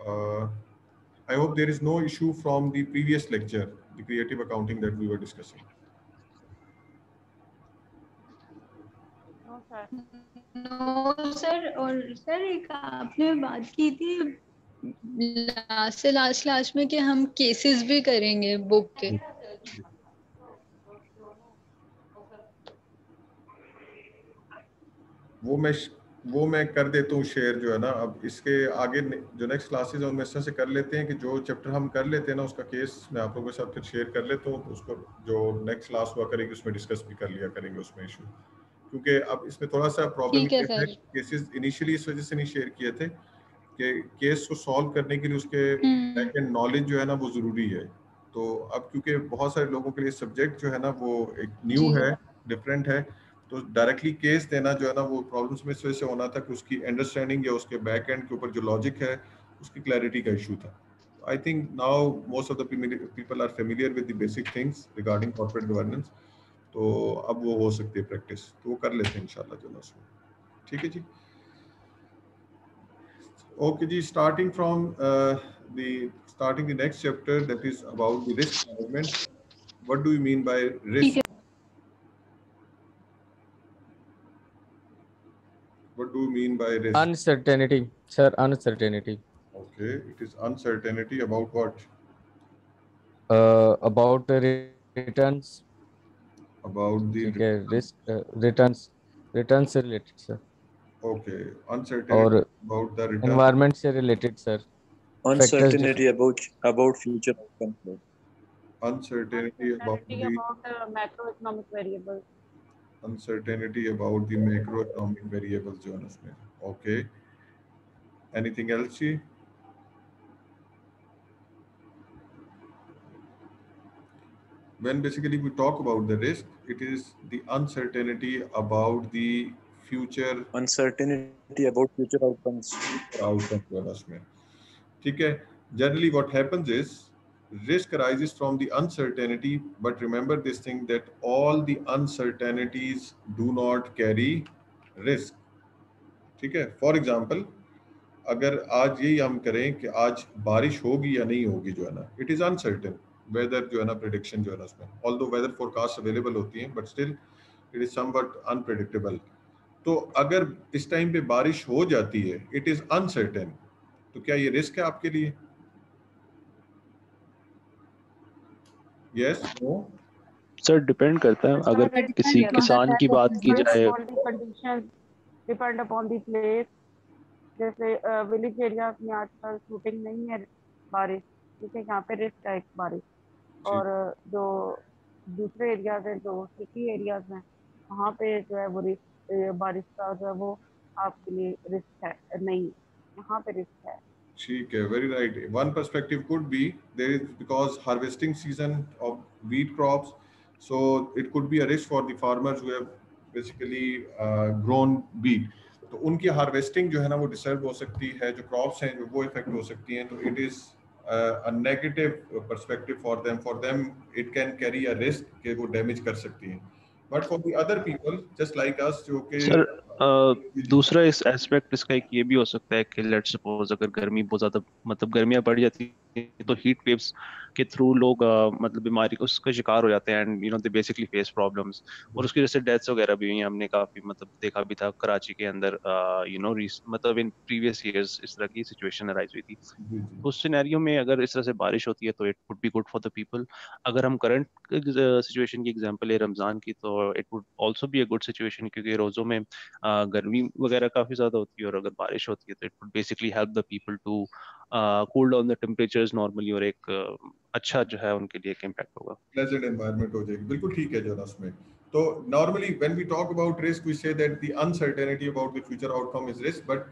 Uh, I hope there is no issue from the previous lecture, the creative accounting that we were discussing. No sir. No sir. और sir एक आपने बात की थी last में कि हम केसेस भी करेंगे बुक के। वो मैं वो मैं कर देता हूँ शेयर जो है ना। अब इसके आगे जो नेक्स्ट क्लासेस है उनमें से कर लेते हैं कि जो चैप्टर हम कर लेते हैं ना उसका केस मैं आप लोगों के साथ फिर शेयर कर लेता हूँ, तो उसको जो नेक्स्ट क्लास हुआ करेगी उसमें डिस्कस भी कर लिया करेंगे उसमें इशू। क्योंकि अब इसमें थोड़ा सा प्रॉब्लम ठीक है ये है, सर। केसेस इनिशियली इस वजह से नहीं शेयर किए थे कि केस को सॉल्व करने के लिए उसके बैक एंड नॉलेज जो है ना वो ज़रूरी है। तो अब क्योंकि बहुत सारे लोगों के लिए सब्जेक्ट जो है ना वो एक न्यू जी है, डिफरेंट है, तो डायरेक्टली केस देना जो है ना वो प्रॉब्लम्स में इस वजह से होना था कि उसकी अंडरस्टैंडिंग या उसके बैक एंड के ऊपर जो लॉजिक है उसकी क्लैरिटी का इशू था। I think now most of the people are familiar with the basic things regarding corporate governance, तो अब वो हो सकती है प्रैक्टिस, तो वो कर लेते हैं इंशाल्लाह जो ना उसमें। ठीक है जी। Okay, ji, starting the next chapter, that is about the risk management. What do you mean by ठीक risk? है। What do you mean by risk? Uncertainty, sir, uncertainty. Okay, it is uncertainty about what? About the returns, About the ठीक है, returns से related sir, okay, uncertainty और about the return. environment से related sir, factors Uncertainty about future outcomes. Uncertainty about uncertainty the about macro economic variables. uncertainty about the macroeconomic variables जो है ना उसमें. Okay. Anything else, ji? When basically we talk about the risk, it is the uncertainty about the future Uncertainty about future outcomes. outcome जो है ना उसमें. ठीक है. Generally what happens is risk arises from the uncertainty, but remember this thing that all the uncertainties do not carry risk. ठीक है. For example, अगर आज यही हम करें कि आज बारिश होगी या नहीं होगी जो है ना, इट इज अनसर्टेन. वेदर जो है ना प्रिडिक्शन जो है ना उसमें, ऑल्दो वेदर फोरकास्ट अवेलेबल होती है but still it is somewhat unpredictable. तो अगर इस टाइम पे बारिश हो जाती है, इट इज अनसर्टेन, तो क्या ये रिस्क है आपके लिए? Yes, no? सर डिपेंड करता है, अगर किसी किसान की बात की जाए। Condition depend upon the place. जैसे विलेज एरियाज में आजकल शूटिंग नहीं है बारिश, क्योंकि यहाँ पे रिस्क है एक बारिश। और जो दूसरे एरियाज हैं, जो सिटी एरियाज हैं, वहाँ पे जो है वो रिस्क बारिश का जो है वो आपके लिए रिस्क है नहीं, यहाँ पे रिस्क है। ठीक है, very right. One perspective could be there is because harvesting season of wheat crops, so it could be a risk for the farmers who have basically grown wheat. तो उनकी हार्वेस्टिंग जो है ना वो डिस्टर्ब हो सकती है, जो क्रॉप्स हैं जो वो इफेक्ट हो सकती हैं, तो it is a negative perspective for them. For them it can carry a risk कि वो डैमेज कर सकती हैं, but for the other people just like us जो कि सर दूसरा इस एस्पेक्ट इसका एक ये भी हो सकता है कि लेट्स सपोज अगर गर्मी बहुत ज्यादा मतलब गर्मियां बढ़ जाती है तो हीट वेव्स के थ्रू लोग मतलब बीमारी को उसका शिकार हो जाते हैं and they basically face problems, और उसकी वजह से डेथ्स वगैरह भी हुई हैं। हमने काफी मतलब देखा भी था कराची के अंदर मतलब इन प्रीवियस ईयर्स इस तरह की सिचुएशन अराइज हुई थी। उस सिनेरियो में अगर इस तरह से बारिश होती है तो it would be good for the people. अगर हम करंट सिचुएशन की एग्जांपल है रमजान की, तो it would also be a good situation, क्योंकि रोजों में गर्मी वगैरह काफी ज्यादा होती है और अगर बारिश होती है तो it would basically help the people to cool down the temperatures normally, और एक अच्छा जो है उनके लिए एक इम्पैक्ट होगा, प्लेजेंट एनवायरनमेंट हो जाएगी. बिल्कुल ठीक है जो ना उसमें. तो normally when we talk about risk we say that the uncertainty about the future outcome is risk, but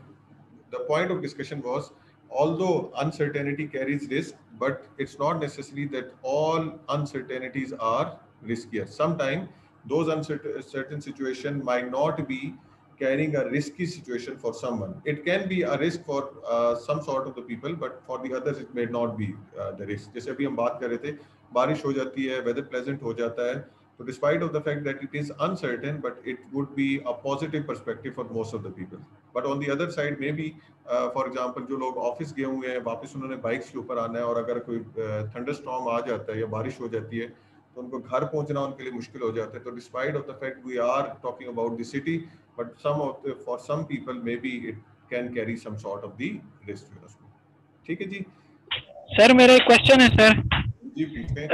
the point of discussion was although uncertainty carries risk, but it's not necessary that all uncertainties are riskier. Sometimes those uncertain situation might not be carrying a risky situation for someone. It can be a risk for some sort of the people, but for the others it may not be the risk. जैसे अभी हम बात कर रहे थे, बारिश हो जाती है, वेदर प्लेजेंट हो जाता है, So despite of the fact that it is uncertain, but it would be a positive perspective for most of the people. But on the other side, maybe for example, जो लोग office गए हुए हैं, वापस उन्होंने बाइक्स के ऊपर आना है, और अगर कोई थंडरस्टॉर्म आ जाता है या बारिश हो जाती है, तो उनको घर पहुंचना उनके लिए मुश्किल हो जाता है. तो despite of the fact we are talking about the city, but for some people may be it can carry some sort of the risk. ठीक है जी. सर मेरा एक क्वेश्चन है सर. जी पूछें.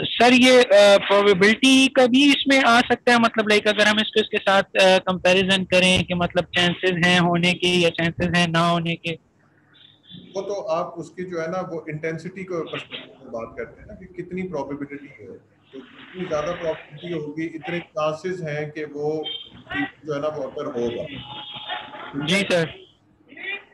सर ये प्रोबेबिलिटी का भी इसमें आ सकता है, मतलब लाइक अगर हम इसके साथ कंपैरिजन करें कि मतलब चांसेस हैं होने के या चांसेस हैं ना होने के, वो तो आप उसकी जो है ना वो इंटेंसिटी को पर्सपेक्टिव में बात करते हैं ना कि कितनी प्रोबेबिलिटी है. तो जितनी ज्यादा प्रोबेबिलिटी होगी इतने चांसेस हैं कि वो जो है ना वो अगर होगा. जी सर.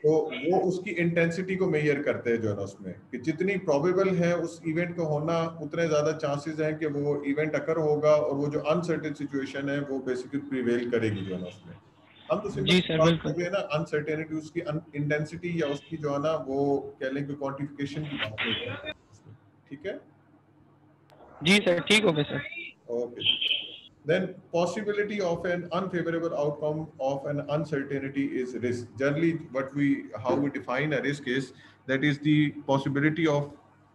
तो वो उसकी इंटेंसिटी को मेजर करते हैं जो है ना उसमें, कि जितनी प्रोबेबल है उस इवेंट का होना, उतने ज्यादा चांसेस हैं कि वो इवेंट अकर होगा, और वो जो अनसर्टेन सिचुएशन है वो बेसिकली प्रिवेल करेगी जो है ना उसमें. हम तो जी सर बिल्कुल. सिंपल ना अनसर्टेनिटी उसकी इंटेंसिटी या उसकी जो है ना वो कह लें कि क्वांटिफिकेशन की बात नहीं करते. ठीक है. जी सर ठीक हो गया sir. Okay. Then possibility of an unfavorable outcome of an uncertainty is risk. Generally, how we define a risk is that is the possibility of,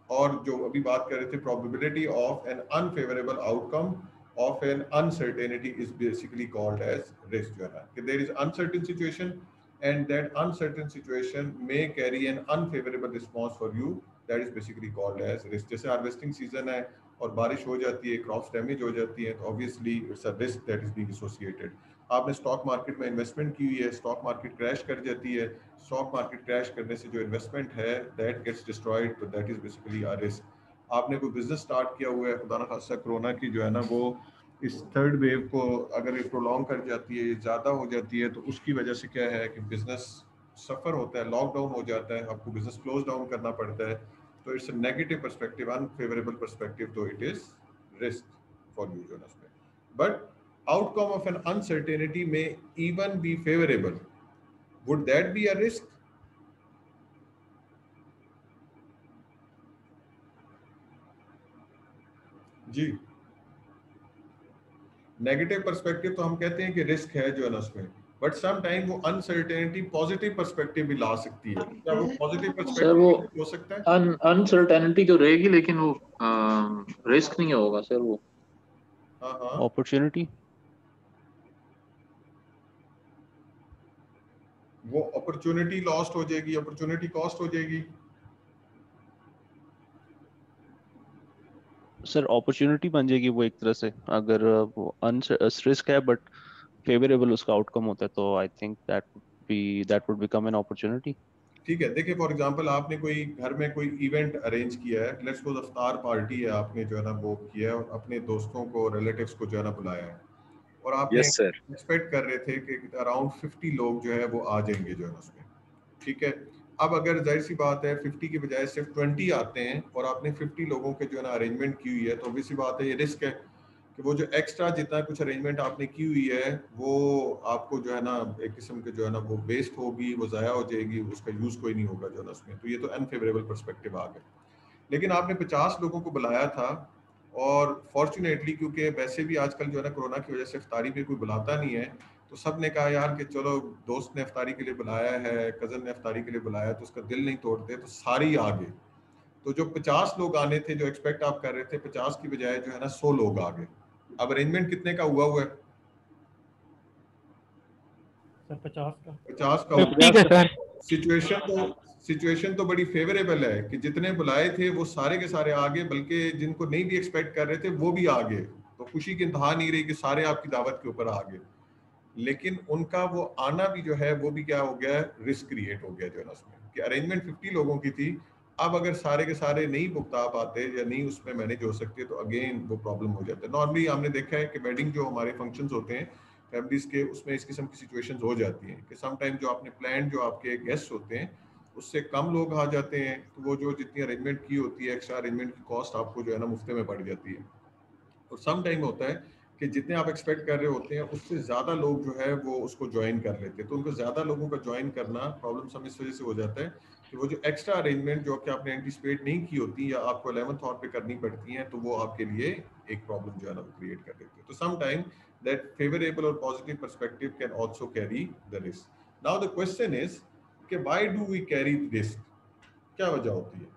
और जो अभी बात कर रहे थे, probability of an unfavorable outcome of an uncertainty is basically called as risk. जो है ना कि there is uncertain situation and that uncertain situation may carry an unfavorable response for you. That is basically called as risk. जैसे harvesting season है और बारिश हो जाती है, क्रॉप्स डैमेज हो जाती है, तो obviously it's a risk that is being associated. आपने स्टॉक मार्केट में इन्वेस्टमेंट की हुई है, स्टॉक मार्केट क्रैश कर जाती है, स्टॉक मार्केट क्रैश करने से जो इन्वेस्टमेंट है दैट गेट्स डिस्ट्रॉयड, तो that is basically a risk. आपने कोई बिजनेस स्टार्ट किया हुआ है, खुदा न खास्ता कोरोना की जो है ना वो इस थर्ड वेव को अगर ये प्रोलॉन्ग कर जाती है, ज़्यादा हो जाती है, तो उसकी वजह से क्या है कि बिजनेस सफ़र होता है, लॉकडाउन हो जाता है, आपको बिजनेस क्लोज डाउन करना पड़ता है. तो it's a negative perspective, unfavourable perspective, तो it is risk for you zones में. But outcome of an uncertainty में even be favourable, would that be a risk? जी, नेगेटिव पर्सपेक्टिव तो हम कहते हैं कि रिस्क है जो है ना उसमें, बट सम टाइम वो अनसर्टेनिटी पॉजिटिव पर्सपेक्टिव भी ला सकती है. क्या वो पॉजिटिव पर्सपेक्टिव हो सकता है? अनसर्टेनिटी तो रहेगी, लेकिन वो रिस्क नहीं होगा सर. वो अपॉर्चुनिटी, वो अपॉर्चुनिटी लॉस्ट हो जाएगी, अपॉर्चुनिटी कॉस्ट हो जाएगी. सर अपॉर्चुनिटी बन जाएगी वो एक तरह से, अगर वो रिस्क है बट फेवरेबल उसका आउटकम होता है, तो I think that would become an opportunity. ठीक है. देखिए फॉर एग्जांपल आपने कोई घर में कोई इवेंट अरेंज किया है, लेट्स सपोज इफ्तार पार्टी है, आपने जो है ना वो किया है और अपने दोस्तों को, रिलेटिव्स को जो है ना बुलाया है, और आपने एक्सपेक्ट कर रहे थे कि अराउंड 50 लोग जो है वो आ जाएंगे जो है ना उसमें. ठीक है. अब अगर जाहिर सी बात है 50 की बजाय सिर्फ 20 आते हैं और आपने 50 लोगों के जो है ना अरेंजमेंट की हुई है, तो ऑब्वियस सी बात है ये रिस्क है कि वो जो एक्स्ट्रा जितना कुछ अरेंजमेंट आपने की हुई है वो आपको जो है ना एक किस्म के जो है ना वो वेस्ट होगी, वो ज़ाया हो जाएगी, उसका यूज़ कोई नहीं होगा जो है ना उसमें. तो ये तो अनफेवरेबल पर्सपेक्टिव आ गया. लेकिन आपने 50 लोगों को बुलाया था, और फॉर्चुनेटली क्योंकि वैसे भी आजकल जो है ना कोरोना की वजह से इफ्तारी पे कोई बुलाता नहीं है, तो सब ने कहा यार कि चलो दोस्त ने इफ्तारी के लिए बुलाया है, कज़न ने इफ्तारी के लिए बुलाया, तो उसका दिल नहीं तोड़ते, तो सारे ही आ गए. तो जो 50 लोग आने थे, जो एक्सपेक्ट आप कर रहे थे, 50 की बजाय जो है ना 100 लोग आ गए. अब अरेंजमेंट कितने का हुआ है? सर 50 का. 50 का. ठीक है सर. सिचुएशन तो बड़ी फेवरेबल है कि जितने बुलाए थे वो सारे के सारे आ गए, बल्कि जिनको नहीं भी एक्सपेक्ट कर रहे थे वो भी आ गए. तो खुशी की इंतहा नहीं रही कि सारे आपकी दावत के ऊपर आ गए, लेकिन उनका वो आना भी जो है वो भी क्या हो गया है, रिस्क क्रिएट हो गया जो है ना उसमें, कि अरेंजमेंट 50 लोगों की थी, अब अगर सारे के सारे नहीं भुगता पाते या नहीं उसमें मैनेज हो सकते, तो अगेन वो प्रॉब्लम हो जाता है. नॉर्मली हमने देखा है कि वेडिंग जो हमारे फंक्शंस होते हैं फैमिलीज के, उसमें इस किस्म की सिचुएशंस हो जाती हैं कि सम टाइम जो आपने प्लान, जो आपके गेस्ट होते हैं उससे कम लोग आ जाते हैं, तो वो जो जितनी अरेंजमेंट की होती है, एक्स्ट्रा अरेंजमेंट की कॉस्ट आपको जो है ना मुफ्ते में पड़ जाती है. और सम टाइम होता है कि जितने आप एक्सपेक्ट कर रहे होते हैं उससे ज़्यादा लोग जो है वो उसको ज्वाइन कर लेते हैं, तो उनको ज़्यादा लोगों का ज्वाइन करना प्रॉब्लम सम इस वजह से हो जाता है कि वो जो एक्स्ट्रा अरेंजमेंट जो कि आपने एंटिसिपेट नहीं की होती या आपको 11th आवर पे करनी पड़ती हैं, तो वो आपके लिए एक प्रॉब्लम जो है ना वो क्रिएट कर देती है। तो सम टाइम दैट फेवरेबल और positive perspective can also carry the risk. Now the question is कि why do we carry risk, क्या वजह होती है,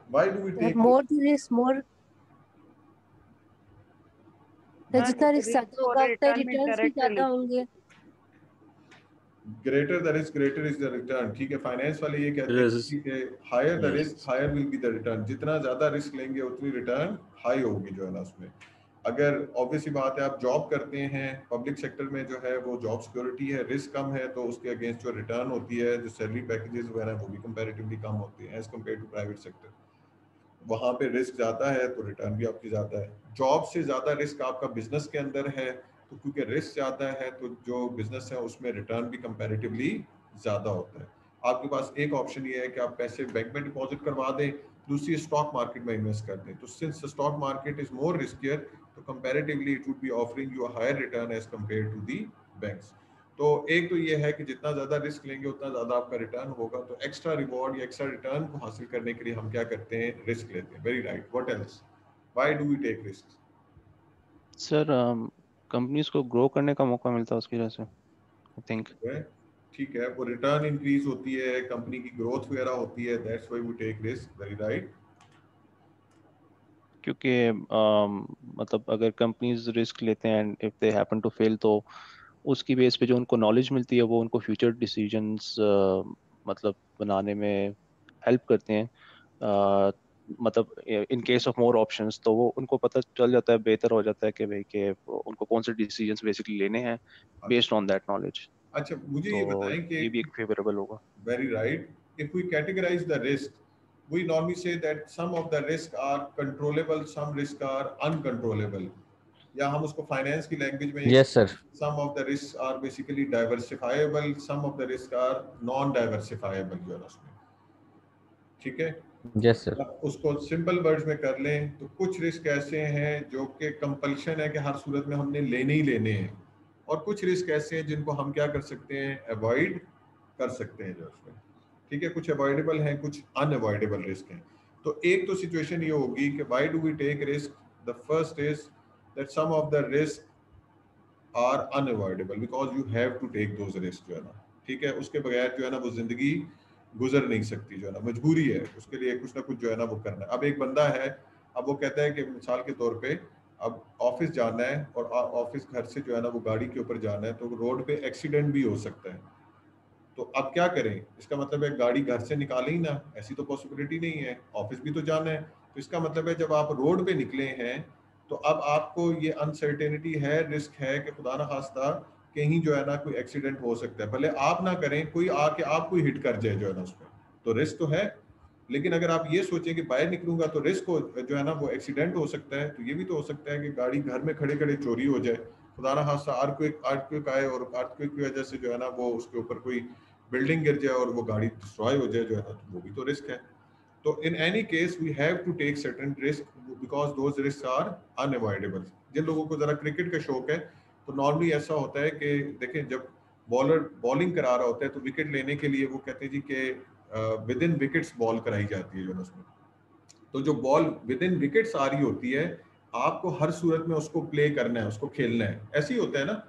why do we take more risk more, जितना रिस्क ज्यादा होगा उतना रिटर्न्स भी ज्यादा होंगे। Greater the risk greater is the return. ठीक है, फाइनेंस वाले ये कहते हैं कि higher the risk higher will be the return, जितना ज्यादा रिस्क लेंगे उतनी रिटर्न हाई होगी जो है ना उसमें। अगर ऑब्वियसली बात है आप जॉब करते हैं पब्लिक सेक्टर में, जो है वो जॉब सिक्योरिटी है, रिस्क कम है, तो उसके अगेंस्ट जो रिटर्न होती है, जो सैलरी पैकेजेस वगैरह वो भी कंपैरेटिवली कम होती है as compare to private sector. वहाँ पे रिस्क ज़्यादा है तो रिटर्न भी आपकी ज़्यादा है। जॉब से ज़्यादा रिस्क आपका बिजनेस के अंदर है, तो क्योंकि रिस्क ज़्यादा है तो जो बिजनेस है उसमें रिटर्न भी कंपैरेटिवली ज़्यादा होता है। आपके पास एक ऑप्शन ये है कि आप पैसे बैंक में डिपॉजिट करवा दें, दूसरी स्टॉक मार्केट में इन्वेस्ट कर दें। तो since stock market is more riskier, तो comparatively it would be offering you a higher return as compare to the banks. तो एक तो ये है कि जितना ज़्यादा रिस्क लेंगे उतना ज़्यादा आपका रिटर्न होगा। तो एक्स्ट्रा रिवॉर्ड या एक्स्ट्रा रिटर्न को हासिल करने के लिए हम क्या करते हैं, रिस्क लेते हैं। Very right, what else, why do we take risk? Sir companies को ग्रो करने का मौका मिलता है उसकी वजह से, आई थिंक। ठीक है, वो रिटर्न इंक्रीज होती है, कंपनी की ग्रोथ वगैरह होती है, that's why we take risk. Very right. क्योंकि मतलब अगर कंपनीज रिस्क लेते हैं and if they happen to fail, तो उसकी बेस पे जो उनको नॉलेज मिलती है वो उनको फ्यूचर डिसीजंस मतलब बनाने में हेल्प करते हैं। मतलब in case of more options, तो वो उनको पता चल जाता है, बेहतर हो जाता है कि भाई कि उनको कौन से डिसीजंस बेसिकली लेने हैं बेस्ड ऑन दैट नॉलेज। अच्छा, मुझे ये तो बताएं कि ये भी एक फेवरेबल होगा। Very right, if we categorise the risk, we normally say that some of the risk are controllable, some risk are uncontrollable, या हम उसको फाइनेंस की लैंग्वेज में Yes, sir. some of the risks are basically diversifiable, some of the risks are non diversifiable जो है उसमें। ठीक है, Yes, sir. उसको सिंपल वर्ड्स में कर लें तो कुछ रिस्क ऐसे हैं जो कि कंपल्शन है कि हर सूरत में हमने लेने ही लेने हैं, और कुछ रिस्क ऐसे हैं जिनको हम क्या कर सकते हैं, अवॉइड कर सकते हैं जो उसमें। ठीक है, कुछ अवॉइडेबल हैं, कुछ अनअवॉइडेबल रिस्क हैं। तो एक तो सिचुएशन ये होगी कि why do we take risk, the first is that some of the risk are unavoidable because you have to take those risk जो है ना। ठीक है, उसके बगैर जो है ना वो जिंदगी गुजर नहीं सकती जो है ना, मजबूरी है, उसके लिए कुछ ना कुछ जो है ना वो करना है। अब एक बंदा है, अब वो कहता है कि मिसाल के तौर पे अब ऑफिस जाना है और ऑफिस घर से जो है ना वो गाड़ी के ऊपर जाना है, तो रोड पे एक्सीडेंट भी हो सकता है। तो अब क्या करें, इसका मतलब है गाड़ी घर से निकालें ही ना, ऐसी तो पॉसिबिलिटी नहीं है, ऑफिस भी तो जाना है। तो इसका मतलब है जब आप रोड पे निकले हैं तो अब आपको ये अनसर्टेनिटी है, रिस्क है कि खुदा ना खास्ता कहीं जो है ना कोई एक्सीडेंट हो सकता है, भले आप ना करें, कोई आके आपको हिट कर जाए जो है ना उसमें, तो रिस्क तो है। लेकिन अगर आप ये सोचें कि बाहर निकलूंगा तो रिस्क हो जो है ना वो एक्सीडेंट हो सकता है, तो ये भी तो हो सकता है कि गाड़ी घर में खड़े खड़े चोरी हो जाए, खुदा ना खास्ता अर्थक्वेक आए और अर्थक्वेक की वजह से जो है ना वो उसके ऊपर कोई बिल्डिंग गिर जाए और वो गाड़ी डिस्ट्रॉय हो जाए जो है ना, तो वो भी तो रिस्क है। तो in any case we have to take certain risk because those risk are unavoidable. जिन लोगों को जरा क्रिकेट का शौक है तो नॉर्मली ऐसा होता है कि देखें, जब बॉलर बॉलिंग करा रहा होता है तो विकेट लेने के लिए वो कहते हैं जी कि विद इन विकेट्स बॉल कराई जाती है जो है उसमें। तो जो बॉल विद इन विकेट्स आ रही होती है, आपको हर सूरत में उसको प्ले करना है, उसको खेलना है। ऐसे ही होता है ना,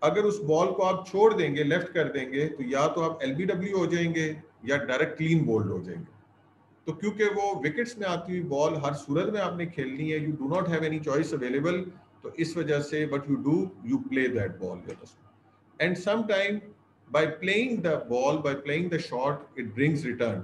अगर उस बॉल को आप छोड़ देंगे, लेफ्ट कर देंगे, तो या तो आप एलबीडब्ल्यू हो जाएंगे या डायरेक्ट क्लीन बोल्ड हो जाएंगे। तो क्योंकि वो विकेट्स में आती हुई बॉल हर सूरत में आपने खेलनी है, you do not have any choice available, तो इस वजह से what you do, you play that ball. And some time by playing the ball, by playing the shot, it brings return.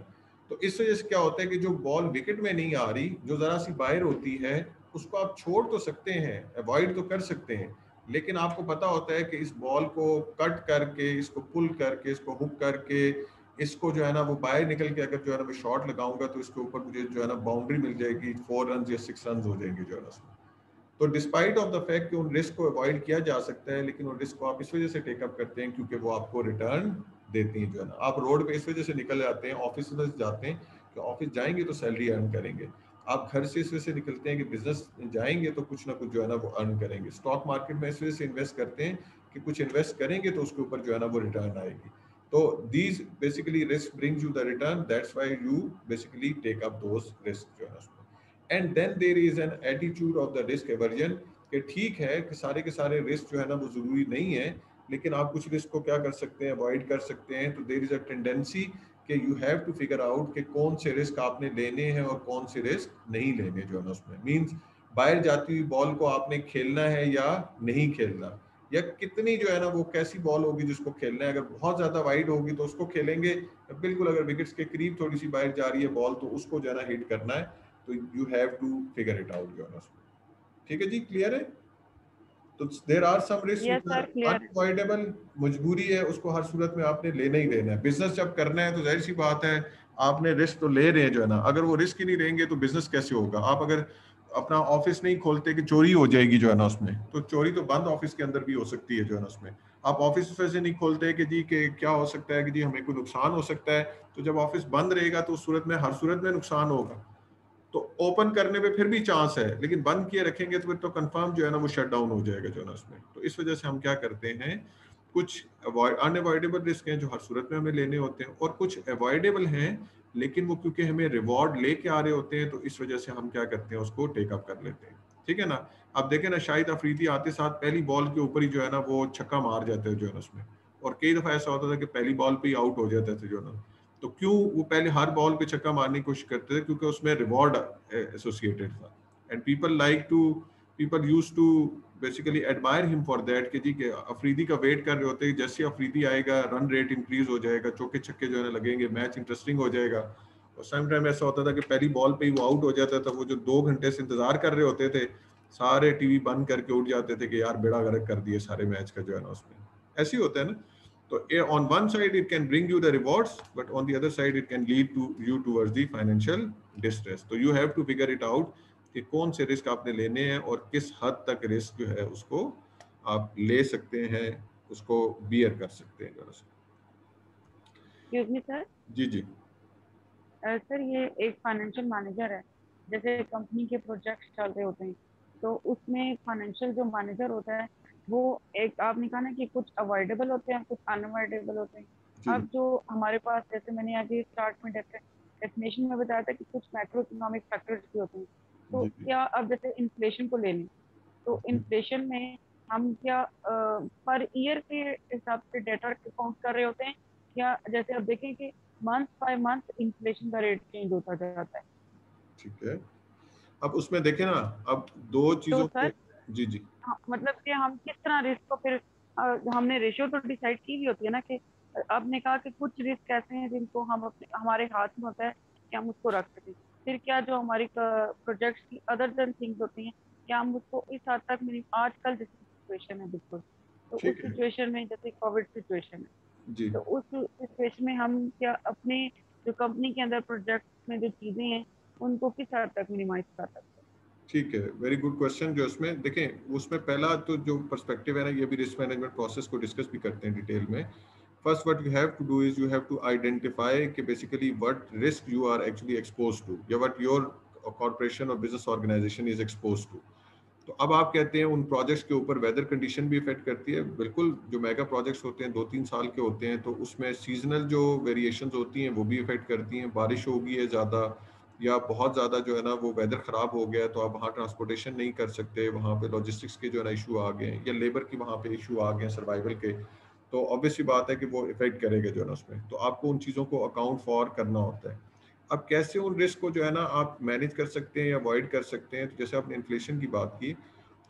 तो इस वजह से क्या होता है कि जो बॉल विकेट में नहीं आ रही, जो जरा सी बाहर होती है, उसको आप छोड़ तो सकते हैं, अवॉइड तो कर सकते हैं, लेकिन आपको पता होता है कि इस बॉल को कट करके, इसको पुल करके, इसको हुक करके, इसको जो है ना वो बाहर निकल के अगर जो है ना मैं शॉट लगाऊंगा तो इसके ऊपर मुझे जो है ना बाउंड्री मिल जाएगी, 4 रन या 6 रन हो जाएंगे जो है ना। तो डिस्पाइट ऑफ द फैक्ट कि उन रिस्क को अवॉइड किया जा सकता है, लेकिन उन रिस्क को आप इस वजह से टेकअप करते हैं क्योंकि वो आपको रिटर्न देती हैं जो है ना। आप रोड पे इस वजह से निकल जाते हैं, ऑफिस में जाते हैं कि ऑफिस जाएंगे तो सैलरी अर्न करेंगे। आप घर से इस वजह से निकलते हैं कि बिजनेस जाएंगे तो कुछ ना कुछ जो है ना वो अर्न करेंगे। स्टॉक मार्केट में इस वजह से इन्वेस्ट करते हैं कि कुछ इन्वेस्ट करेंगे तो उसके ऊपर जो है ना वो रिटर्न आएगी। तो these basically risk brings you the return, that's why you basically take up those risks जो है उसमें. And then there is an attitude of the risk aversion कि ठीक है कि सारे के सारे रिस्क जो है ना वो जरूरी नहीं है, लेकिन आप कुछ रिस्क को क्या कर सकते हैं, अवॉइड कर सकते हैं. तो देयर इज अ टेंडेंसी कि you have to figure out कि कौन से रिस्क आपने लेने हैं और कौन से रिस्क नहीं लेने जो है ना उसमें. मींस बाहर जाती हुई बॉल को आपने खेलना है या नहीं खेलना, या कितनी जो है ना वो कैसी बॉल होगी जिसको खेलना है. अगर बहुत ज्यादा वाइड होगी तो उसको खेलेंगे बिल्कुल, अगर विकेट्स के करीब थोड़ी सी बाहर जा रही है बॉल तो उसको जो है ना हिट करना है. तो you have to figure it out जो है ना उसमें. ठीक है जी, क्लियर है. तो there are some risk unavoidable, मजबूरी है, उसको हर सूरत में आपने लेना ही लेना है. बिजनेस जब करना है तो जाहिर सी बात है आपने रिस्क तो ले रहे हैं जो है ना. अगर वो रिस्क ही नहीं लेंगे तो बिजनेस कैसे होगा. आप अगर अपना ऑफिस नहीं खोलते कि चोरी हो जाएगी जो है ना उसमें, तो चोरी तो बंद ऑफिस के अंदर भी हो सकती है जो है ना उसमें. आप ऑफिस वैसे नहीं खोलते कि जी कि क्या हो सकता है कि जी हमें कोई नुकसान हो सकता है, तो जब ऑफिस बंद रहेगा तो उस सूरत में हर सूरत में नुकसान होगा. तो ओपन करने पे फिर भी चांस है, लेकिन बंद किए रखेंगे तो फिर तो कंफर्म जो है ना वो शट डाउन हो जाएगा जो है ना उसमें. तो इस वजह से हम क्या करते हैं, कुछ अनअवॉइडेबल रिस्क हैं जो हर सूरत में हमें लेने होते हैं, और कुछ अवॉइडेबल हैं लेकिन वो क्योंकि हमें रिवॉर्ड लेके आ रहे होते हैं तो इस वजह से हम क्या करते हैं उसको टेक अप कर लेते हैं. ठीक है ना. अब देखें ना, शाहिद अफरीदी आते साथ पहली बॉल के ऊपर ही जो है ना वो छक्का मार जाते हैं जो है ना उसमें, और कई दफा ऐसा होता था कि पहली बॉल पे ही आउट हो जाते थे जो है ना. तो क्यों वो पहले हर बॉल पे छक्का मारने की कोशिश करते थे, क्योंकि उसमें रिवॉर्ड एसोसिएटेड था. And people used to basically admire him for that कि जी के अफरीदी का वेट कर रहे होते हैं, जैसे अफरीदी आएगा रन रेट इंक्रीज हो जाएगा, चौके छक्के जो है ना लगेंगे, मैच इंटरेस्टिंग हो जाएगा. और सम टाइम ऐसा होता था कि पहली बॉल पे ही वो आउट हो जाता था. वो जो 2 घंटे से इंतजार कर रहे होते थे सारे टीवी बंद करके उठ जाते थे कि यार बेड़ा गर्क कर दिए सारे मैच का जो है ना उसमें. ऐसे ही होता है ना. So on one side it can bring you the rewards, but on the other side it can lead to you towards the financial distress. So you have to figure it out कि कौन से risk आपने लेने हैं और किस हद तक रिस्क जो है उसको आप ले सकते हैं, उसको बियर कर सकते हैं. Excuse me sir. जी जी सर ये एक फाइनेंशियल मैनेजर है, जैसे कंपनी के प्रोजेक्ट्स चल रहे होते हैं तो उसमें फाइनेंशियल जो मैनेजर होता है वो एक, आपने कहा ना कि कुछ अवॉइडेबल होते हैं कुछ अनअवॉइडेबल होते हैं. अब जो हमारे पास, जैसे मैंने आगे स्टार्ट में डेफिनेशन में बताया था कि कुछ मैक्रो इकोनॉमिक फैक्टर्स भी होते हैं. तो क्या अब जैसे इन्फ्लेशन को ले लें तो इन्फ्लेशन में हम क्या पर ईयर के हिसाब से डेटा काउंट कर रहे होते हैं, या जैसे अब देखें कि मंथ बाय मंथ इन्फ्लेशन का रेट चेंज होता जाता है. ठीक है. अब उसमें देखें ना, अब दो चीजों तो सर, जी जी हाँ, मतलब कि हम किस तरह रिस्क को फिर हमने रेशियो तो डिसाइड की भी होती है ना, कि आपने कहा कि कुछ रिस्क ऐसे हैं जिनको हम अपने हमारे हाथ में होता है कि हम उसको रख सकें. फिर क्या जो हमारी प्रोजेक्ट्स की अदर देन थिंग्स होती हैं, क्या हम उसको इस हद तक आजकल जैसी सिचुएशन है बिल्कुल, तो उस सिचुएशन में जैसे कोविड सिचुएशन है जी, तो उस सिचुएशन में हम क्या अपने जो कंपनी के अंदर प्रोजेक्ट में जो चीजें हैं उनको किस हद तक मिनिमाइज कर सकते हैं. ठीक है, वेरी गुड क्वेश्चन. जो उसमें देखें, उसमें पहला तो जो पर्सपेक्टिव है ना, ये भी रिस्क मैनेजमेंट प्रोसेस को डिस्कस भी करते हैं डिटेल में. First what you have to do is you have to identify कि basically what risk you are actually exposed to, या व्हाट योर कॉर्पोरेशन और business organisation is exposed to. तो अब आप कहते हैं उन प्रोजेक्ट्स के ऊपर वेदर कंडीशन भी इफेक्ट करती है. बिल्कुल, जो मेगा प्रोजेक्ट्स होते हैं 2-3 साल के होते हैं तो उसमें सीजनल जो वेरिएशंस होती हैं वो भी इफेक्ट करती हैं. बारिश होगी है ज़्यादा, या बहुत ज़्यादा जो है ना वो वेदर ख़राब हो गया है तो आप वहाँ ट्रांसपोर्टेशन नहीं कर सकते, वहाँ पे लॉजिस्टिक्स के जो है ना इशू आ गए हैं, या लेबर की वहाँ पे इशू आ गए हैं सर्वाइवल के. तो ऑब्वियसली बात है कि वो इफेक्ट करेगा जो है ना उसमें. तो आपको उन चीज़ों को अकाउंट फॉर करना होता है. अब कैसे उन रिस्क को जो है ना आप मैनेज कर सकते हैं या अवॉइड कर सकते हैं. तो जैसे आपने इन्फ्लेशन की बात की,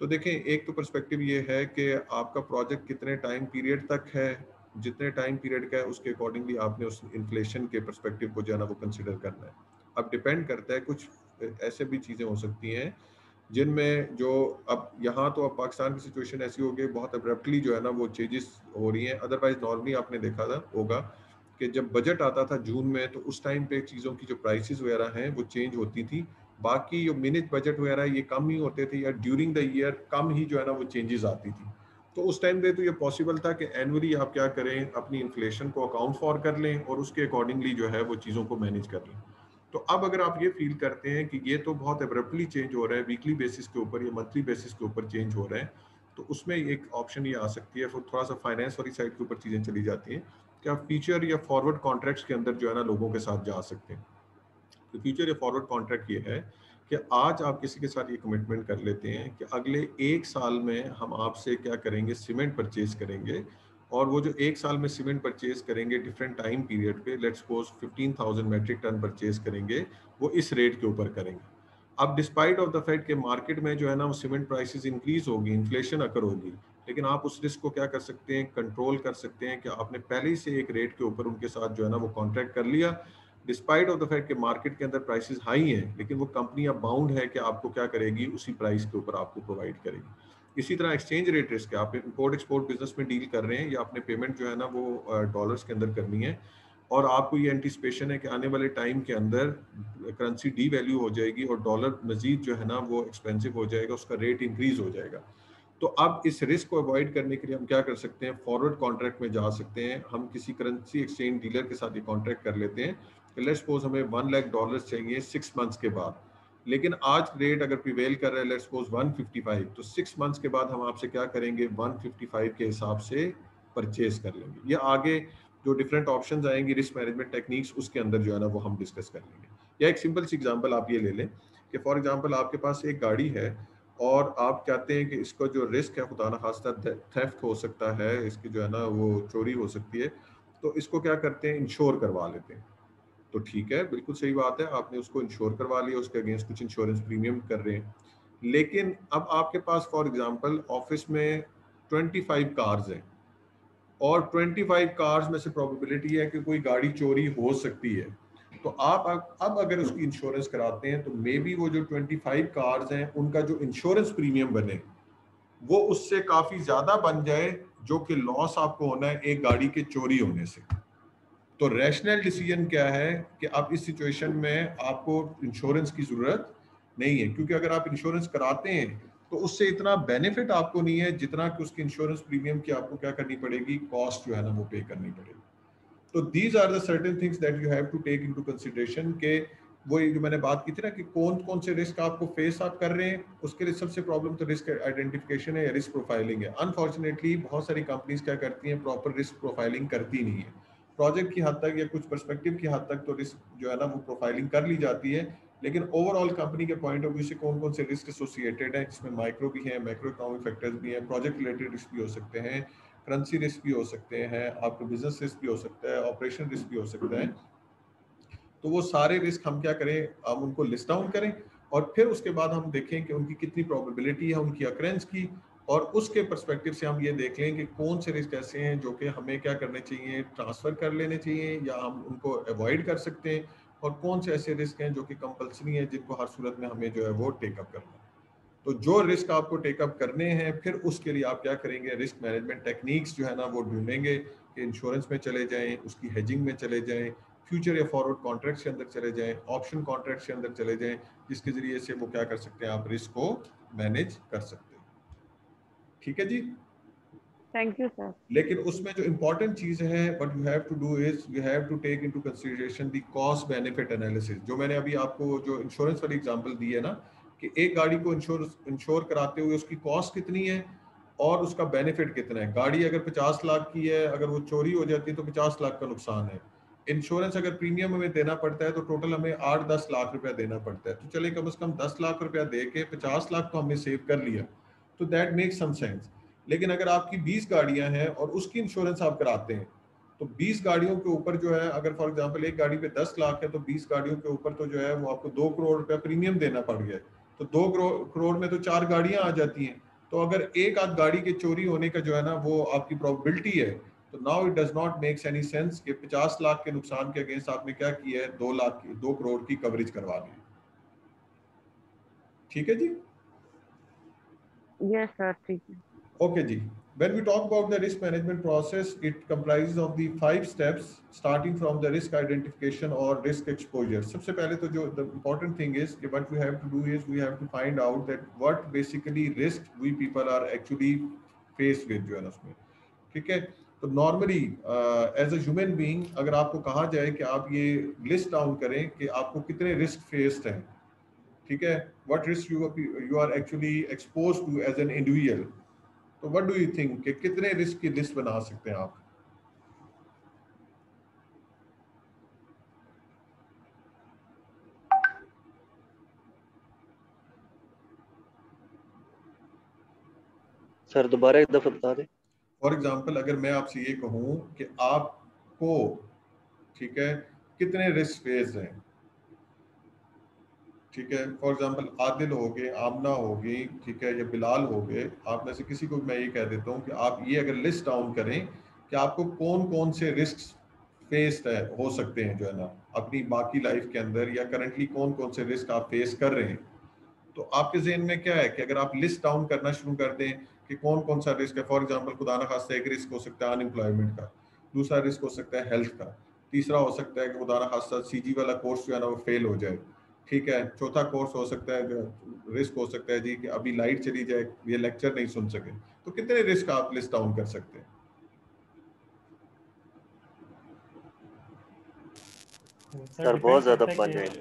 तो देखें एक तो पर्सपेक्टिव ये है कि आपका प्रोजेक्ट कितने टाइम पीरियड तक है. जितने टाइम पीरियड का है उसके अकॉर्डिंगली आपने उस इन्फ्लेशन के पर्सपेक्टिव को जो है ना वो कंसिडर करना है. अब डिपेंड करता है, कुछ ऐसे भी चीज़ें हो सकती हैं जिनमें जो अब यहाँ तो अब पाकिस्तान की सिचुएशन ऐसी हो गई, बहुत अब्रप्टली जो है ना वो चेंजेस हो रही हैं. अदरवाइज नॉर्मली आपने देखा था होगा कि जब बजट आता था जून में तो उस टाइम पे चीज़ों की जो प्राइसेस वगैरह हैं वो चेंज होती थी. बाकी जो मिनिट बजट वगैरह ये कम ही होते थे, या ड्यूरिंग द ईयर कम ही जो है ना वो चेंजेस आती थी. तो उस टाइम पे तो ये पॉसिबल था कि एनुअली आप क्या करें, अपनी इन्फ्लेशन को अकाउंट फॉर कर लें और उसके अकॉर्डिंगली जो है वो चीज़ों को मैनेज कर लें. तो अब अगर आप ये फील करते हैं कि ये तो बहुत एब्रप्टली चेंज हो रहा है, वीकली बेसिस के ऊपर या मंथली बेसिस के ऊपर चेंज हो रहा है, तो उसमें एक ऑप्शन ये आ सकती है, फिर थोड़ा सा फाइनेंस वाली साइड के ऊपर चीज़ें चली जाती हैं कि आप फ्यूचर या फॉरवर्ड कॉन्ट्रैक्ट्स के अंदर जो है ना लोगों के साथ जा सकते हैं। तो फ्यूचर या फॉरवर्ड कॉन्ट्रैक्ट ये है कि आज आप किसी के साथ ये कमिटमेंट कर लेते हैं कि अगले 1 साल में हम आपसे क्या करेंगे, सीमेंट परचेज करेंगे, और वो जो 1 साल में सीमेंट परचेज करेंगे डिफरेंट टाइम पीरियड पे, let's suppose 15,000 metric ton purchase करेंगे, वो इस रेट के ऊपर करेंगे। अब डिस्पाइट ऑफ द फैक्ट कि मार्केट में जो है ना वो सीमेंट प्राइसेस इंक्रीज होगी, इन्फ्लेशन अकर होगी, लेकिन आप उस रिस्क को क्या कर सकते हैं, कंट्रोल कर सकते हैं कि आपने पहले ही से एक रेट के ऊपर उनके साथ जो है ना वो कॉन्ट्रैक्ट कर लिया। डिस्पाइट ऑफ द फैक्ट कि मार्केट के अंदर प्राइसेस हाई हैं, लेकिन वो कंपनी अब बाउंड है कि आपको क्या करेगी, उसी प्राइस के ऊपर आपको प्रोवाइड करेगी। इसी तरह एक्सचेंज रेट रिस्क है, आप इंपोर्ट एक्सपोर्ट बिजनेस में डील कर रहे हैं या आपने पेमेंट जो है ना वो डॉलर्स के अंदर करनी है, और आपको ये एंटिसिपेशन है कि आने वाले टाइम के अंदर करेंसी डी वैल्यू हो जाएगी और डॉलर मजीद जो है ना वो एक्सपेंसिव हो जाएगा, उसका रेट इंक्रीज हो जाएगा। तो अब इस रिस्क को अवॉइड करने के लिए हम क्या कर सकते हैं, फॉरवर्ड कॉन्ट्रैक्ट में जा सकते हैं। हम किसी करेंसी एक्सचेंज डीलर के साथ ये कॉन्ट्रैक्ट कर लेते हैं कि लेट्स सपोज हमें $1 लाख चाहिए 6 मंथ्स के बाद, लेकिन आज रेट अगर प्रिवेल कर रहा है लेट्स सपोज 155, तो 6 मंथ्स के बाद हम आपसे क्या करेंगे, 155 के हिसाब से परचेज कर लेंगे। ये आगे जो डिफरेंट ऑप्शंस आएंगी रिस्क मैनेजमेंट टेक्निक्स, उसके अंदर जो है ना वो हम डिस्कस कर लेंगे। या एक सिंपल सी एग्जांपल आप ये ले लें कि फॉर एग्जांपल आपके पास एक गाड़ी है और आप कहते हैं कि इसका जो रिस्क है खुदा न खास्ता थेफ्ट हो सकता है, इसकी जो है ना वो चोरी हो सकती है, तो इसको क्या करते हैं, इंश्योर करवा लेते हैं। तो ठीक है, बिल्कुल सही बात है, आपने उसको इंश्योर करवा लिया, उसके अगेंस्ट कुछ इंश्योरेंस प्रीमियम कर रहे हैं, लेकिन अब आपके पास फॉर एग्जांपल ऑफिस में 25 कार्स हैं और 25 कार्स में से प्रोबेबिलिटी है कि कोई गाड़ी चोरी हो सकती है। तो आप अब अगर उसकी इंश्योरेंस कराते हैं तो मे बी वो जो 25 कार्स हैं उनका जो इंश्योरेंस प्रीमियम बने वो उससे काफ़ी ज़्यादा बन जाए जो कि लॉस आपको होना है एक गाड़ी के चोरी होने से। तो रैशनल डिसीजन क्या है कि अब इस सिचुएशन में आपको इंश्योरेंस की ज़रूरत नहीं है, क्योंकि अगर आप इंश्योरेंस कराते हैं तो उससे इतना बेनिफिट आपको नहीं है जितना कि उसकी इंश्योरेंस प्रीमियम की आपको क्या करनी पड़ेगी, कॉस्ट जो है ना वो पे करनी पड़ेगी। तो these are the certain things that you have to take into consideration के वो जो मैंने बात की थी ना कि कौन कौन से रिस्क आपको फेस आप कर रहे हैं, उसके लिए सबसे प्रॉब्लम तो रिस्क आइडेंटिफिकेशन है या रिस्क प्रोफाइलिंग है। अनफॉर्चुनेटली बहुत सारी कंपनीज क्या करती हैं, प्रॉपर रिस्क प्रोफाइलिंग करती नहीं है। प्रोजेक्ट की हद तक या कुछ पर्सपेक्टिव की हद तक तो रिस्क जो है ना वो प्रोफाइलिंग कर ली जाती है, लेकिन ओवरऑल कंपनी के पॉइंट ऑफ व्यू से कौन कौन से रिस्क एसोसिएटेड हैं, जिसमें माइक्रो भी हैं, मैक्रो इकोनॉमिक फैक्टर्स भी हैं, प्रोजेक्ट रिलेटेड रिस्क भी हो सकते हैं, करेंसी रिस्क भी हो सकते हैं, आपको बिजनेस रिस्क भी हो सकता है, ऑपरेशन रिस्क भी हो सकता है। तो वो सारे रिस्क हम क्या करें, हम उनको लिस्ट डाउन करें और फिर उसके बाद हम देखें कि उनकी कितनी प्रोबेबिलिटी है उनकी अकरेंस की, और उसके पर्सपेक्टिव से हम ये देख लें कि कौन से रिस्क ऐसे हैं जो कि हमें क्या करने चाहिए, ट्रांसफ़र कर लेने चाहिए या हम उनको अवॉइड कर सकते हैं, और कौन से ऐसे रिस्क हैं जो कि कंपल्सरी हैं जिनको हर सूरत में हमें जो है वो टेकअप करना है। तो जो रिस्क आपको टेकअप करने हैं फिर उसके लिए आप क्या करेंगे, रिस्क मैनेजमेंट टेक्निक्स जो है ना वो ढूंढेंगे कि इंश्योरेंस में चले जाएं, उसकी हेजिंग में चले जाएं, फ्यूचर या फॉरवर्ड कॉन्ट्रैक्ट के अंदर चले जाएं, ऑप्शन कॉन्ट्रैक्ट के अंदर चले जाएं, जिसके जरिए से वो क्या कर सकते हैं, आप रिस्क को मैनेज कर सकते हैं। ठीक है जी, थैंक यू सर। लेकिन उसमें जो इम्पोर्टेंट चीज़ है what you have to do is you have to take into consideration the cost benefit analysis. जो मैंने अभी आपको जो इंश्योरेंस वाली एग्जांपल दी है ना कि एक गाड़ी को इंश्योर कराते हुए उसकी कॉस्ट कितनी है और उसका बेनिफिट कितना है। गाड़ी अगर 50 लाख की है, अगर वो चोरी हो जाती है तो 50 लाख का नुकसान है। इंश्योरेंस अगर प्रीमियम हमें देना पड़ता है तो टोटल हमें 8-10 लाख रुपया देना पड़ता है। तो चले कम से कम 10 लाख रुपया दे के 50 लाख तो हमने सेव कर लिया, तो दैट मेक सम सेंस। लेकिन अगर आपकी 20 गाड़ियां हैं और उसकी इंश्योरेंस आप कराते हैं तो 20 गाड़ियों के ऊपर जो है, अगर फॉर एग्जांपल एक गाड़ी पे 10 लाख है तो 20 गाड़ियों के ऊपर तो जो है वो आपको 2 करोड़ रुपया प्रीमियम देना पड़ गया। तो 2 करोड़ में तो 4 गाड़ियां आ जाती हैं। तो अगर एक आध गाड़ी के चोरी होने का जो है ना वो आपकी प्रोबेबिलिटी है, तो now it does not makes any sense कि 50 लाख के नुकसान के अगेंस्ट आपने क्या किया है, 2 करोड़ की कवरेज करवा दी। ठीक है जी, यस सर, ठीक है। Okay ji, when we talk about the risk management process, it comprises of the 5 steps starting from the risk identification or risk exposure. सबसे पहले तो जो the important thing is what we have to do is we have to find out that what basically risk we people are actually faced with जो है ना उसमें। ठीक है, तो normally as a human being अगर आपको कहा जाए कि आप ये list down करें कि आपको कितने risk faced हैं, ठीक है, what risk you are actually exposed to as an individual, तो व्हाट डू यू थिंक कि कितने रिस्क की लिस्ट बना सकते हैं आप? सर दोबारा एक दफा बता दें। फॉर एग्जांपल अगर मैं आपसे ये कहूँ कि आपको, ठीक है, कितने रिस्क फेज हैं, ठीक है, फॉर एग्जांपल आदिल हो गए, आमना होगी, ठीक है, या बिलाल हो गए, आप में से किसी को मैं ये कह देता हूँ कि आप ये अगर लिस्ट डाउन करें कि आपको कौन कौन से रिस्क फेस हो सकते हैं जो है ना अपनी बाकी लाइफ के अंदर, या करंटली कौन कौन से रिस्क आप फेस कर रहे हैं, तो आपके जहन में क्या है कि अगर आप लिस्ट डाउन करना शुरू कर दें कि कौन कौन सा रिस्क है। फॉर एग्जांपल खुदा न खास्ता एक रिस्क हो सकता है अनएम्प्लॉयमेंट का, दूसरा रिस्क हो सकता है हेल्थ का, तीसरा हो सकता है कि खुदा न खास्ता सीजी वाला कोर्स जो है ना वो फेल हो जाए, ठीक है, चौथा कोर्स हो सकता है, रिस्क हो सकता है जी कि अभी लाइट चली जाए, ये लेक्चर नहीं सुन सके। तो कितने रिस्क आप लिस्ट डाउन कर सकते हैं? सर बहुत ज्यादा बन जाएगा।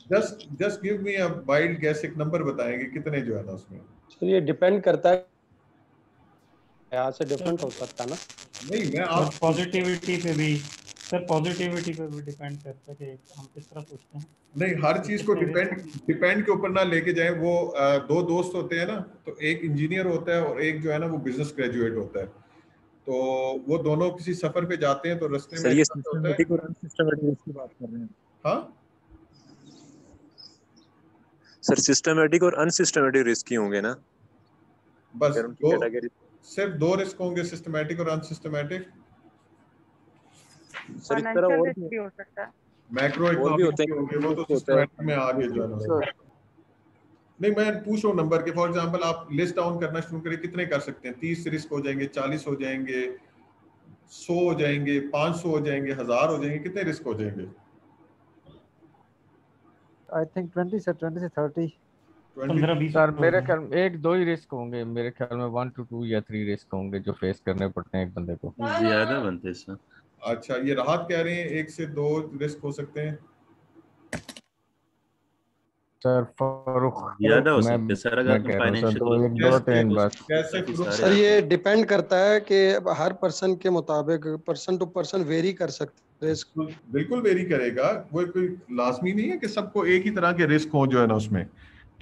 जस्ट गिव मी अ वाइल्ड गेस, एक नंबर बताएंगे कितने जो है ना उसमें। सर ये डिपेंड करता है, यहाँ से डिफरेंट हो सकता है ना। नहीं मैं आप पॉजिटिविटी पे भी, सर पॉजिटिविटी पे भी डिपेंड करता है कि हम किस तरह सोचते हैं। नहीं, हर चीज को डिपेंड के ऊपर ना लेके जाए। वो दो दोस्त होते हैं ना, तो एक इंजीनियर होता है और एक जो है ना वो बिजनेस ग्रेजुएट होता है, तो वो दोनों किसी सफर पे जाते हैं तो रास्ते में सर ये सिस्टमैटिक और अनसिस्टमैटिक रिस्क की बात कर रहे हैं। हाँ सर सिस्टमैटिक और अनसिस्टमैटिक रिस्क ही होंगे ना, बस उनकी कैटेगरी। सिर्फ दो रिस्क होंगे, सिस्टमैटिक और अनसिस्टमेटिक। सर इस तरह और भी हो सकता है, मैक्रो इकोनॉमिक भी होंगे, वो तो सिस्टमैटिक में आगे जो है। नहीं मैं पूछ रहा हूँ नंबर के, फॉर एग्जांपल आप लिस्ट डाउन करना शुरू करें, कितने कर सकते हैं? 30 रिस्क हो जाएंगे, 40 हो जाएंगे, 100 हो जाएंगे, 500 हो जाएंगे, 1000 हो जाएंगे, कितने रिस्क हो जाएंगे? आई थिंक 20 से 30। 15-20 सर मेरे ख्याल में एक दो ही रिस्क होंगे, मेरे ख्याल में 1 to 2 या 3 रिस्क होंगे जो फेस करने पड़ते हैं एक बंदे को। ज्यादा बनते हैं सर। अच्छा, ये राहत कह रहे हैं 1 से 2 रिस्क हो सकते हैं। सर फारूक ज्यादा हो सकते हैं सर, अगर तुम फाइनेंशियल सर ये डिपेंड करता है कि हर पर्सन के मुताबिक पर्सन टू पर्सन वेरी कर सकते हैं। बिल्कुल वेरी करेगा, वो कोई लाजमी नहीं है कि सबको एक ही तरह के रिस्क हो जो है ना उसमें,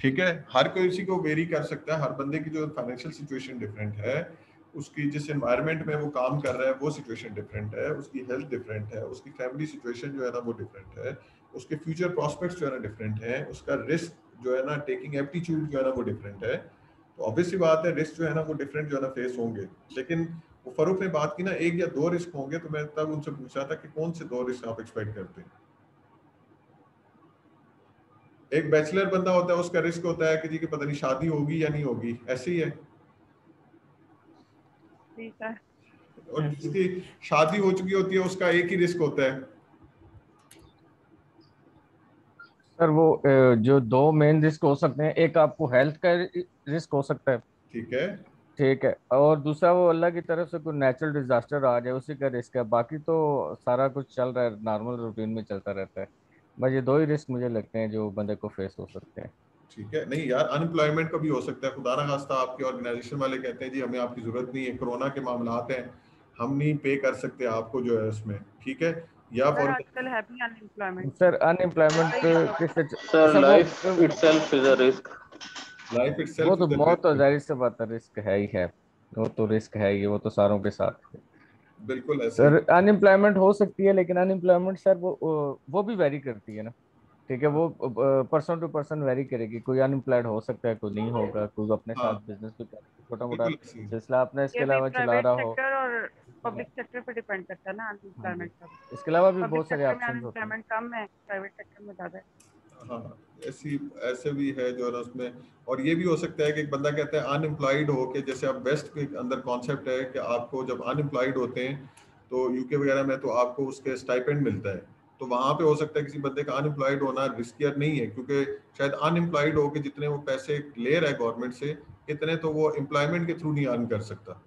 ठीक है, हर कोई किसी को वेरी कर सकता है। हर बंदे की जो फाइनेंशियल सिचुएशन डिफरेंट है, उसकी जिस एनवायरनमेंट में वो काम कर रहा है वो सिचुएशन डिफरेंट है, उसकी हेल्थ डिफरेंट है, उसकी फैमिली सिचुएशन जो है ना वो डिफरेंट है, उसके फ्यूचर प्रॉस्पेक्ट्स जो है ना डिफरेंट है, उसका रिस्क जो है ना टेकिंग एप्टीट्यूड जो है ना वो डिफरेंट है। तो ऑब्वियसली बात है रिस्क जो है ना वो डिफरेंट जो है ना फेस होंगे। लेकिन वो फरूक ने बात की ना 1 या 2 रिस्क होंगे, तो मैं तब उनसे पूछा था कि कौन से 2 रिस्क आप एक्सपेक्ट करते हैं? एक बैचलर बंदा होता है, उसका रिस्क होता है कि जी कि पता नहीं शादी होगी या नहीं होगी, ऐसे ही है। ठीक है। और जिसकी शादी हो चुकी होती है उसका एक ही रिस्क होता है। सर वो जो 2 मेन रिस्क हो सकते हैं, एक आपको हेल्थ का रिस्क हो सकता है, ठीक है, ठीक है, और दूसरा वो अल्लाह की तरफ से कोई नेचुरल डिजास्टर आ जाए उसी का रिस्क है। बाकी तो सारा कुछ चल रहा है, नॉर्मल रूटीन में चलता रहता है। बस ये 2 ही रिस्क मुझे लगते हैं जो बंदे को फेस हो सकते हैं। ठीक है। नहीं यार, अनएम्प्लॉयमेंट का भी हो सकता है। खुदा ना खास्ता आपके ऑर्गेनाइजेशन वाले कहते हैं जी हमें आपकी जरूरत नहीं है, कोरोना के मामलात हैं, हम नहीं पे कर सकते आपको जो है उसमें, ठीक है। या सर आजकल है भी अनएम्प्लॉयमेंट। सर अनएम्प्लॉयमेंट किससे sir life itself is a risk. Life itself वो तो बहुत तो जाहिर सी बात है, रिस्क है ही है, वो तो रिस्क है ही, वो तो सारों के साथ है। बिल्कुल ऐसे सर अनएम्प्लॉयमेंट हो सकती है, लेकिन अनएम्प्लॉयमेंट सर वो भी वेरी करती है ना, ठीक है, वो पर्सन टू पर्सन वेरी करेगी। कोई अनएम्प्लॉयड हो सकता है, कोई नहीं होगा, कोई अपने साथ बिजनेस भी छोटा मोटा सिलसिला अपना इसके अलावा चला रहा हो। और पब्लिक सेक्टर पे डिपेंड करता है ना अनएम्प्लॉयमेंट का। इसके अलावा भी बहुत सारे ऑप्शंस होते हैं। अनएम्प्लॉयमेंट कम है, प्राइवेट सेक्टर में ज्यादा है। हाँ, ऐसे भी है जो है उसमें। और ये भी हो सकता है कि एक बंदा कहता है अनएम्प्लॉयड हो के, जैसे अब वेस्ट के अंदर कॉन्सेप्ट है कि आपको जब अनएम्प्लॉयड होते हैं तो यूके वगैरह में तो आपको उसके स्टाइपेंड मिलता है, तो वहां पे हो सकता है किसी बंदे का अनएम्प्लॉयड होना रिस्कियर नहीं है, क्योंकि शायद अनएम्प्लॉयड हो के जितने वो पैसे ले रहा है गवर्नमेंट से, इतने तो वो एम्प्लॉयमेंट के थ्रू नहीं अर्न कर सकता।